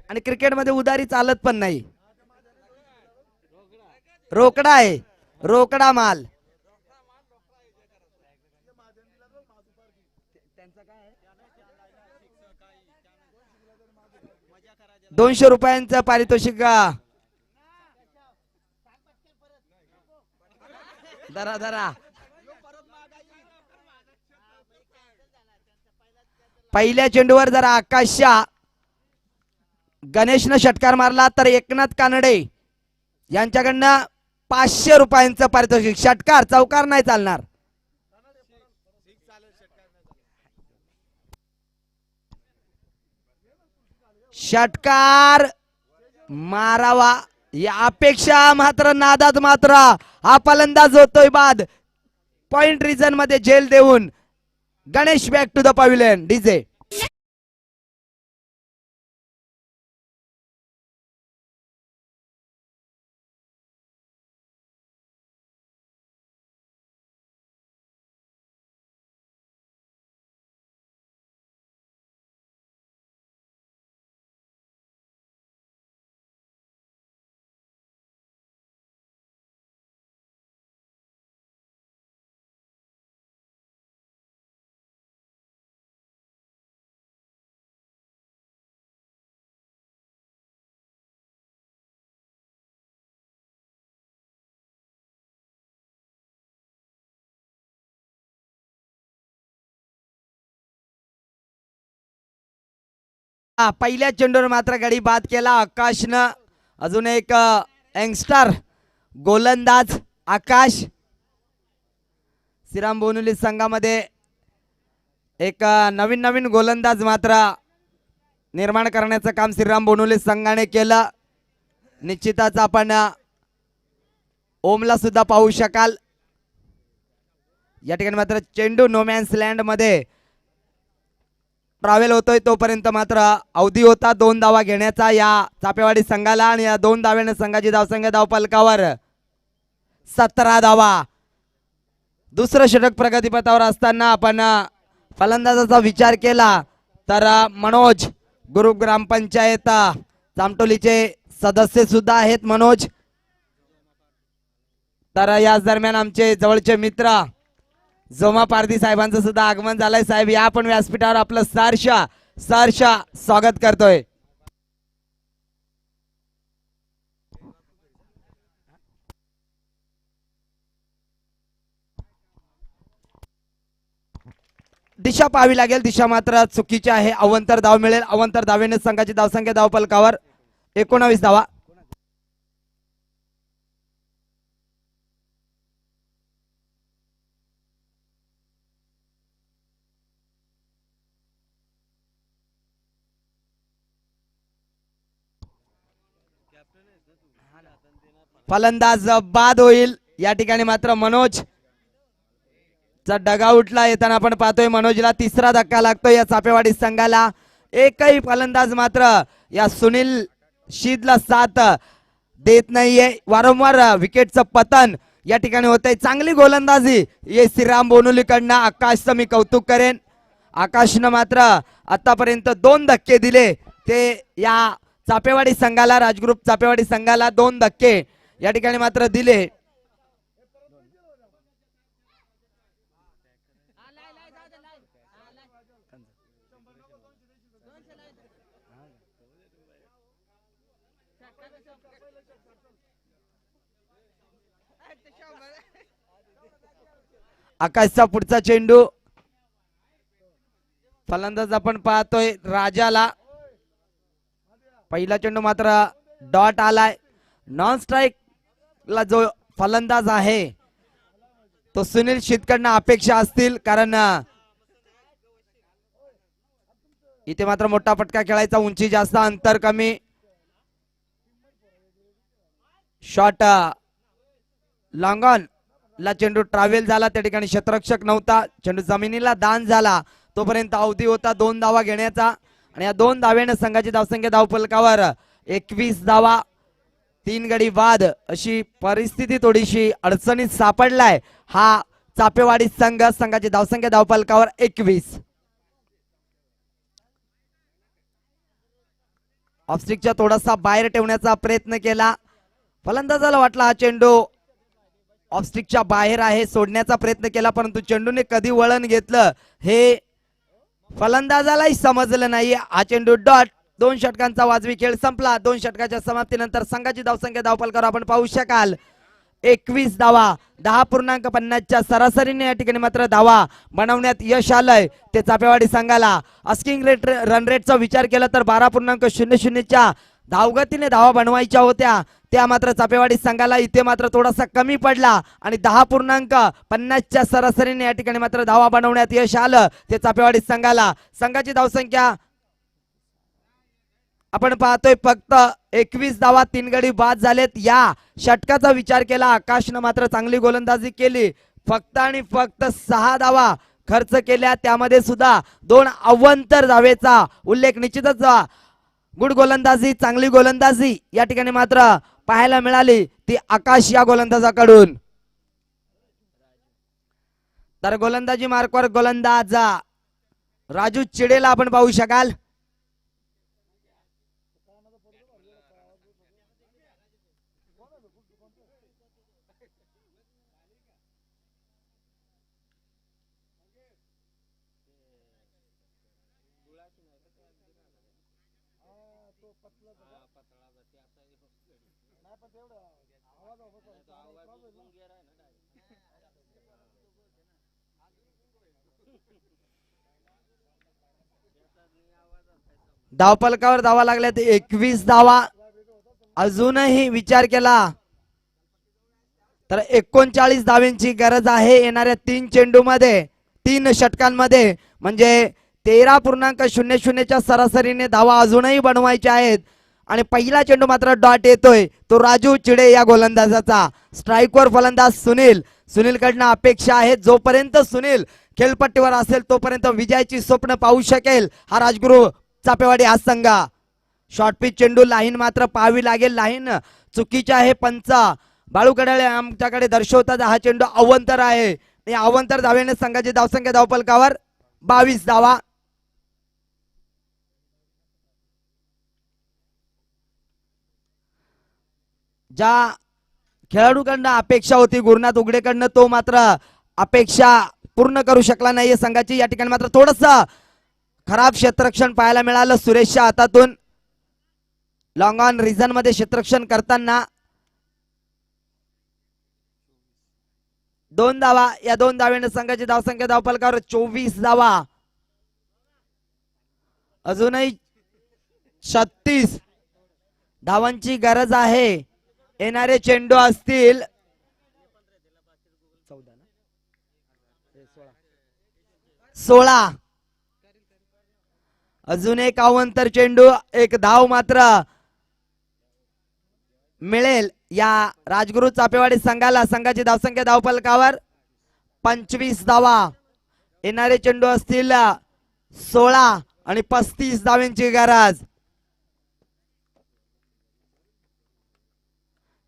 आणि क्रिकेटमध्ये उधारी चालत पण नाही, रोकडा आहे, रोकडा माल. ₹200 पारितोषिक. धरा पहिल्या चेंडूवर जर आकाशच्या गणेशनं षटकार मारला तर एकनाथ कानडे यांच्याकडनं 500 रुपयांचं पारितोषिक. षटकार, चौकार नाही चालणार. षटकार मारावा या अपेक्षा मात्र नादात मात्र हा फलंदाज होतोय बाद. पॉइंट रिजन मध्ये झेल देऊन Ganesh back to the pavilion. DJ पहिल्या चेंडूवर मात्र गडी बाद केला आकाशनं. अजून एक यंगस्टर गोलंदाज आकाश. श्रीराम बोनुली संघामध्ये एक नवीन गोलंदाज मात्र निर्माण करण्याचं काम श्रीराम बोनुली संघाने केलं. निश्चितच आपण ओमला सुद्धा पाहू शकाल. या ठिकाणी मात्र चेंडू नोमॅन्स लँड मध्ये ट्रॅव्हल होतोय तोपर्यंत मात्र अवधी होता 2 धावा घेण्याचा या चापेवाडी संघाला आणि या 2 धाव्याने संघाची धावसंख्या धावफलकावर 17 धावा. दुसरं षटक प्रगतीपथावर असताना आपण फलंदाजाचा विचार केला तर मनोज गुरु ग्रामपंचायत चामटोलीचे सदस्य सुद्धा आहेत मनोज. तर याच दरम्यान आमचे जवळचे मित्र जोमा पारधी साहेबांचं सुद्धा आगमन झालंय. साहेब या आपण व्यासपीठावर आपलं सहर्ष स्वागत करतोय. दिशा पाहावी लागेल. दिशा मात्र चुकीची आहे. अवंतर धाव मिळेल. अवंतर धावेने संघाची धावसंख्या धावफलकावर 19 धावा. फलंदाज बाद होईल. या ठिकाणी मात्र मनोज चा डगाउटला येताना आपण पाहतोय मनोजला तिसरा धक्का लागतो या चापेवाडी संघाला. एकही फलंदाज मात्र या सुनील शीदला साथ देत नाहीये. वारंवार विकेटचं पतन या ठिकाणी होतंय. चांगली गोलंदाजी ये श्रीराम बोनुलीकडनं. आकाशचं मी कौतुक करेन. आकाशनं मात्र आतापर्यंत 2 धक्के दिले ते या चापेवाडी संघाला, राजग्रुप चापेवाडी संघाला 2 धक्के या ठिकाणी मात्र दिले. आकाशचा पुढचा चेंडू. फलंदाज आपण पाहतोय राजाला. पहिला चेंडू मात्र डॉट आलाय. नॉन स्ट्राईक ला जो फलंदाज आहे तो सुनील शीतकडनं अपेक्षा असतील, कारण इथे मात्र मोठा फटका खेळायचा. उंची जास्त, अंतर कमी. शॉट लॉंग ऑन ला चेंडू ट्रॅव्हल झाला. त्या ठिकाणी क्षेत्ररक्षक नव्हता. चेंडू जमिनीला दान झाला. तोपर्यंत अवधी होता 2 धावा घेण्याचा. आणि या 2 धाव्याने संघाची धावसंख्या धावफलकावर 21 धावा. 3 गडी बाद अशी परिस्थिती थोडीशी अडचणीत सापडलाय हा चापेवाडी संघ. संघाची धावसंख्या धावफलकावर 21. ऑफस्टिकच्या थोडासा बाहेर ठेवण्याचा प्रयत्न केला. फलंदाजाला वाटला हा चेंडू ऑफस्टिकच्या बाहेर आहे, सोडण्याचा प्रयत्न केला, परंतु चेंडूने कधी वळण घेतलं हे फलंदाजालाही समजलं नाही. हा चेंडू डॉट. 2 षटकांचा वाजवी खेळ संपला. 2 षटकाच्या समाप्तीनंतर संघाची धावसंख्या धावफलकावर आपण पाहू शकाल 21 धावा. 10.50 च्या सरासरीने या ठिकाणी मात्र धावा बनवण्यात यश आलंय ते चापेवाडी संघाला. अस्किंग रेट रन रेटचा विचार केला तर 12.00 च्या धावगतीने धावा बनवायच्या होत्या, त्या मात्र चापेवाडी संघाला इथे मात्र थोडासा कमी पडला. आणि 10.50 च्या सरासरीने या ठिकाणी मात्र धावा बनवण्यात यश आलं ते चापेवाडी संघाला. संघाची धावसंख्या आपण पाहतोय फक्त 21 धावा. 3 गडी बाद झालेत. या षटकाचा विचार केला आकाशनं मात्र चांगली गोलंदाजी केली. फक्त आणि फक्त 6 धावा खर्च केल्या. त्यामध्ये सुद्धा 2 अवांतर धावेचा उल्लेख निश्चितच. गुड गोलंदाजी, चांगली गोलंदाजी या ठिकाणी मात्र पाहायला मिळाली ती आकाश या गोलंदाजाकडून. तर गोलंदाजी मार्कवर गोलंदाज राजू चिडेला आपण पाहू शकाल. धावफलकावर धावा लागल्या ते 21 धावा. अजूनही विचार केला तर 39 धावांची गरज आहे येणाऱ्या 3 चेंडूमध्ये, 3 षटकांमध्ये. म्हणजे 13.00 च्या सरासरीने धावा अजूनही बनवायच्या आहेत. आणि पहिला चेंडू मात्र डॉट येतोय तो राजू चिडे या गोलंदाजाचा. स्ट्राईकवर फलंदाज सुनील. सुनील कडनं अपेक्षा आहे जोपर्यंत सुनील खेळपट्टीवर असेल तोपर्यंत विजयाची स्वप्न पाहू शकेल हा राजगुरू चापेवाडी हा संघ. शॉर्ट पिच चेंडू. लाईन मात्र पाहावी लागेल. लाईन चुकीची आहे. पंच बाळू कडाळे आमच्याकडे दर्शवतात हा चेंडू अवंतर आहे. या अवंतर धावेने संघाची धावसंख्या धावफलकावर 22 धावा. ज्या खेळाडूकडनं अपेक्षा होती गुरुनाथ उघडेकडनं तो मात्र अपेक्षा पूर्ण करू शकला नाहीये संघाची. या ठिकाणी मात्र थोडस खराब क्षेत्ररक्षण पाहायला मिळालं सुरेशच्या हातातून. लॉंग ऑन रिझन मध्ये क्षेत्ररक्षण करताना 2 धावा. या 2 धावेने संघाची धावसंख्या धावफलकावर 24 धावा. अजूनही 36 धावांची गरज आहे. येणारे चेंडू असतील 16. अजून एक अवंतर चेंडू. एक धाव मात्र मिळेल या राजगुरू चापेवाडी संघाला. संघाची धावसंख्या धावफलकावर 25 धावा. येणारे चेंडू असतील 16 आणि 35 धावांची गरज.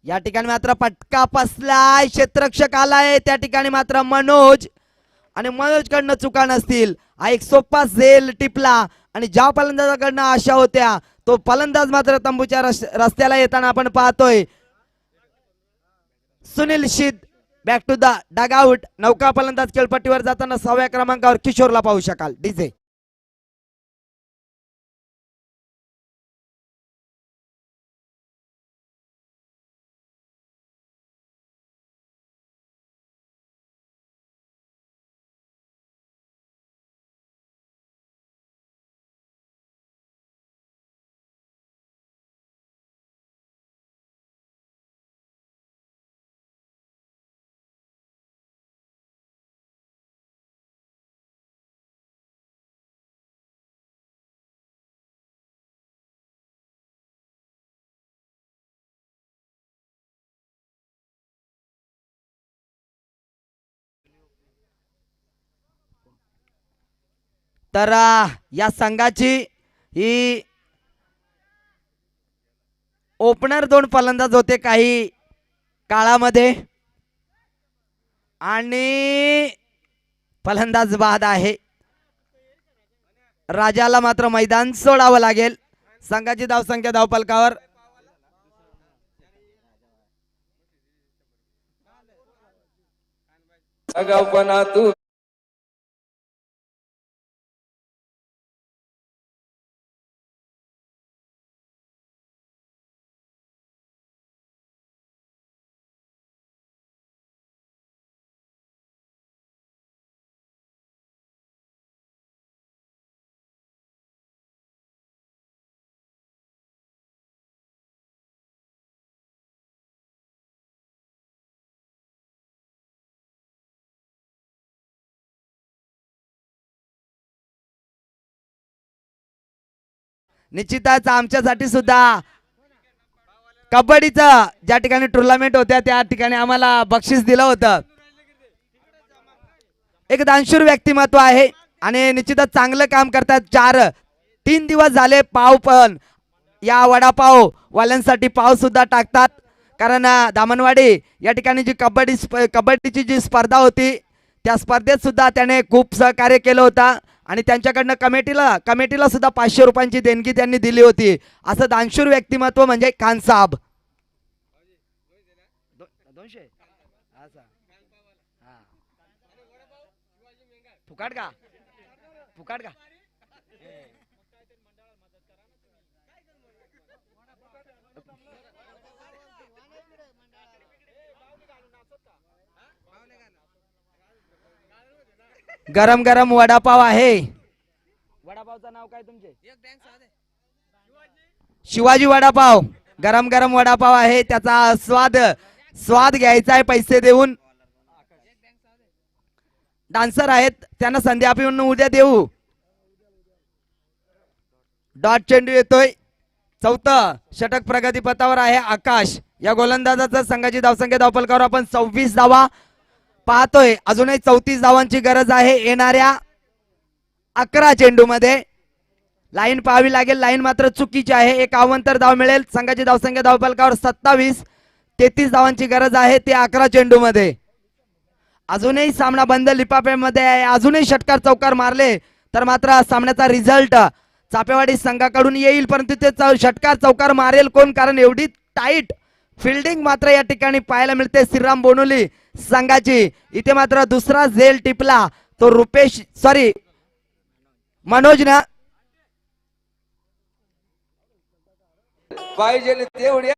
या ठिकाणी मात्र फटका फसलाय, क्षेत्ररक्षक आलाय त्या ठिकाणी मात्र मनोज, आणि मनोज कडनं चुका नसतील. हा एक सोपा झेल टिपला आणि ज्या फलंदाजाकडनं आशा होत्या तो फलंदाज मात्र तंबूच्या रस्त्याला येताना आपण पाहतोय. Sunil Shinde back to the dugout. नौका फलंदाज खेळपट्टीवर जाताना 6व्या क्रमांकावर किशोरला पाहू शकाल. डीजे तर या संघाची ही ओपनर 2 फलंदाज होते काही काळामध्ये आणि फलंदाज बाद आहे. राजाला मात्र मैदान सोडावं लागेल. संघाची धावसंख्या धावफलकावर आगाऊपणा तू निश्चितच आमच्यासाठी सुद्धा कबड्डीचं ज्या ठिकाणी टुर्नामेंट होत्या त्या ठिकाणी आम्हाला बक्षीस दिलं होतं. एक दानशूर व्यक्तिमत्व आहे आणि निश्चितच चांगलं काम करतात. 3 दिवस झाले पाव पण या वडापाव वाल्यांसाठी पाव सुद्धा टाकतात. कारण दामनवाडी या ठिकाणी जी कबड्डीची जी स्पर्धा होती त्या स्पर्धेत सुद्धा त्याने खूप सहकार्य केलं होतं आणि त्यांच्याकडनं कमिटीला सुद्धा 500 रुपयांची देणगी त्यांनी दिली होती. असं दानशूर व्यक्तिमत्व म्हणजे खान साहेब. 200 फुकाट का फुकाट का गरम गरम वडापाव आहे. वडापावचं नाव काय तुमचे? शिवाजी वडापाव. गरम गरम वडापाव आहे. त्याचा स्वाद घ्यायचा आहे पैसे देऊन. डान्सर आहेत त्यांना संधी आपण उद्या देऊ. डॉट चेंडू येतोय. चौथं षटक प्रगतीपथावर आहे आकाश. या गोलंदाजाचा संघाची धावसंख्या धावफलकावर आपण 26 धावा पाहतोय. अजूनही 34 धावांची गरज आहे येणाऱ्या 11 चेंडू मध्ये. लाईन पाहावी लागेल. लाईन मात्र चुकीची आहे. एक अवांतर धाव मिळेल. संघाची धावसंख्या धावफलकावर 27. 33 धावांची गरज आहे ते 11 चेंडू मध्ये. अजूनही सामना बंद लिफाफ्यामध्ये आहे. अजूनही षटकार चौकार मारले तर मात्र सामन्याचा रिझल्ट चापेवाडी संघाकडून येईल. परंतु ते षटकार चौकार मारेल कोण? कारण एवढी टाईट फिल्डिंग मात्र या ठिकाणी पाहायला मिळते श्रीराम बोनोली संघाची. इथे मात्र दुसरा झेल टिपला तो मनोज ना पाहिजे तेवढी.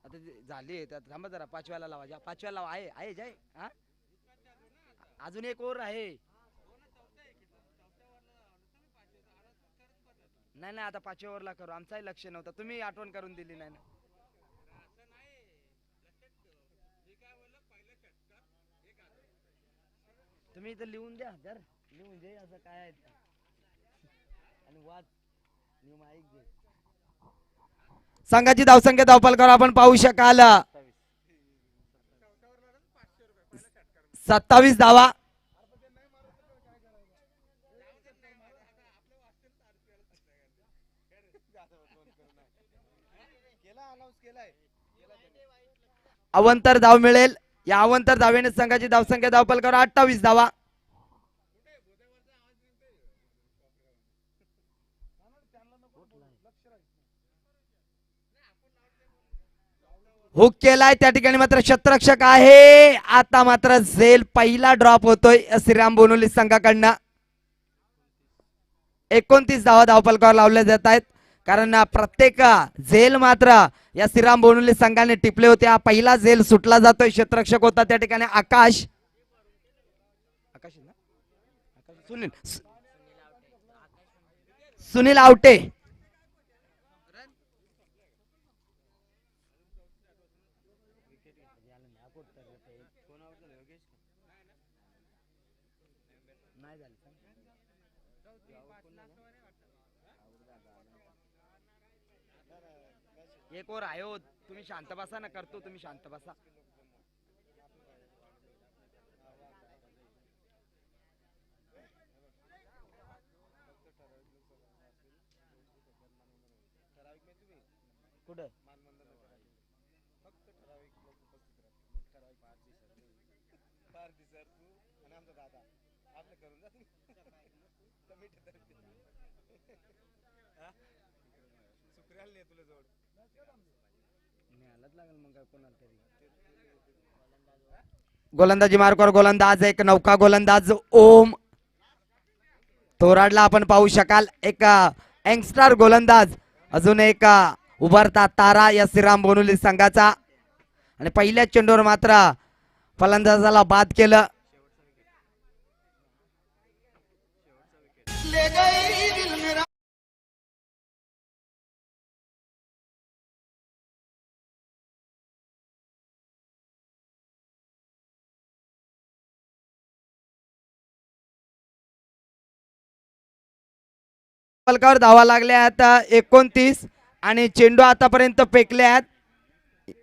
आता झाली थांबा जरा. 5व्याला लावा. 5व्याला लावा. आहे जय. अजून एक ओव्हर आहे. नाही नाही आता 5व्या ओव्हरला करू, आमचाही लक्ष नव्हतं, तुम्ही आठवण करून दिली नाही ना. तुम्ही इथं लिहून द्या जर लिहून दे असं काय आहे ते. आणि वाद नियम ऐक दे. संघाची धावसंख्या धावपलकावर आपण पाहू शकाल 27 धावा. अवंतर धाव मिळेल. या अवंतर धावेने संघाची धावसंख्या धावपलकावर 28 धावा. हुक केलाय त्या ठिकाणी मात्र शतरक्षक आहे. आता मात्र झेल पहिला ड्रॉप होतोय श्रीराम बोनोली संघाकडनं. 29 धावा धावपलकावर लावल्या जात आहेत, कारण प्रत्येक झेल मात्र या श्रीराम बोनोली संघाने टिपले होते. हा पहिला झेल सुटला जातोय. क्षेत्ररक्षक होता त्या ठिकाणी आकाश सुनील सुनील आवटे. एक ओव्हर आहे हो, तुम्ही शांत बसा ना. करतो, तुम्ही शांत बसा. कुठं गोलंदाजी मार्कवर गोलंदाज एक नौका गोलंदाज ओम तोराडला आपण पाहू शकाल. एक यंगस्टर गोलंदाज, अजून एक उभरता तारा या श्रीराम बोनोली संघाचा. आणि पहिल्या चेंडूवर मात्र फलंदाजाला बाद केलं. फलकावर धावा लागल्या आहेत 29 आणि चेंडू आतापर्यंत फेकले आहेत.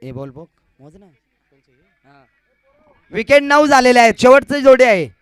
हे बोल बघ मोज ना. विकेट 9 झालेले आहेत. शेवटची जोडी आहे.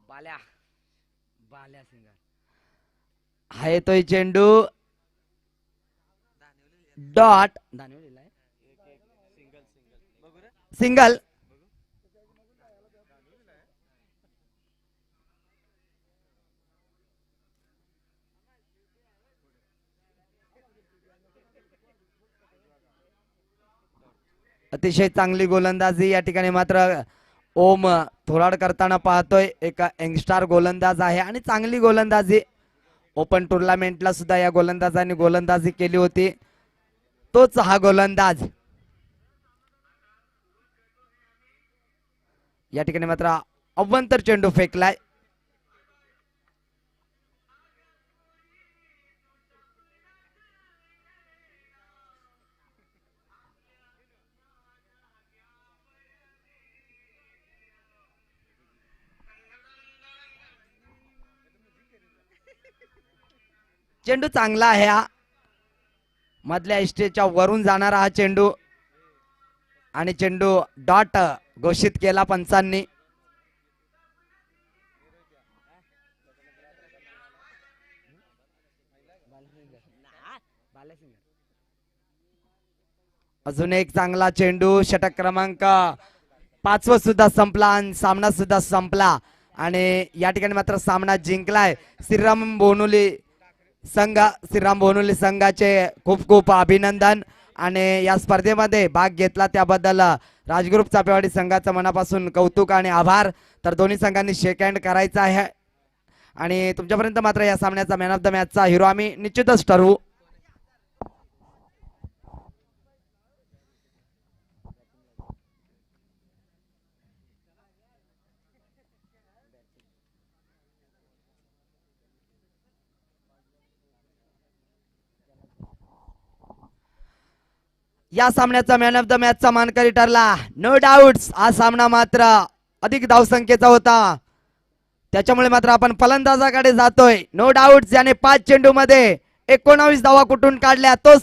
बाल्या बाल्या सिंगर आहे तो चेंडू. Dot single. अतिशय चांगली गोलंदाजी या ठिकाणी मात्र ओम थोराड करताना पाहतोय. एक यंगस्टर गोलंदाज आहे आणि चांगली गोलंदाजी ओपन टुर्नामेंटला सुद्धा या गोलंदाजाने गोलंदाजी केली होती. तोच हा गोलंदाज या ठिकाणी मात्र अव्वंतर चेंडू फेकलाय. चेंडू चांगला आहे हा. मधल्या इष्टेच्या वरून जाणारा हा चेंडू आणि चेंडू डॉट घोषित केला पंचांनी. अजून एक चांगला चेंडू. षटक क्रमांक 5 सुद्धा संपला आणि सामना सुद्धा संपला आणि या ठिकाणी मात्र सामना जिंकलाय श्रीराम बोनोली संघ श्रीराम बोनुले संघाचे खूप खूप अभिनंदन आणि या स्पर्धेमध्ये भाग घेतला त्याबद्दल राजग्रुप चापेवाडी संघाचं मनापासून कौतुक आणि आभार. तर दोन्ही संघांनी शेक हँड करायचा आहे आणि तुमच्यापर्यंत मात्र या सामन्याचा मॅन ऑफ द मॅचचा हिरो आम्ही निश्चितच ठरवू. या सामन्याचा मॅन ऑफ द मॅचचा मानकरी ठरला. नो डाऊट हा सामना मात्र अधिक धावसंख्येचा होता, त्याच्यामुळे मात्र आपण फलंदाजाकडे जातोय. नो डाऊट ज्याने 5 चेंडू मध्ये 19 धावा कुठून काढल्या तो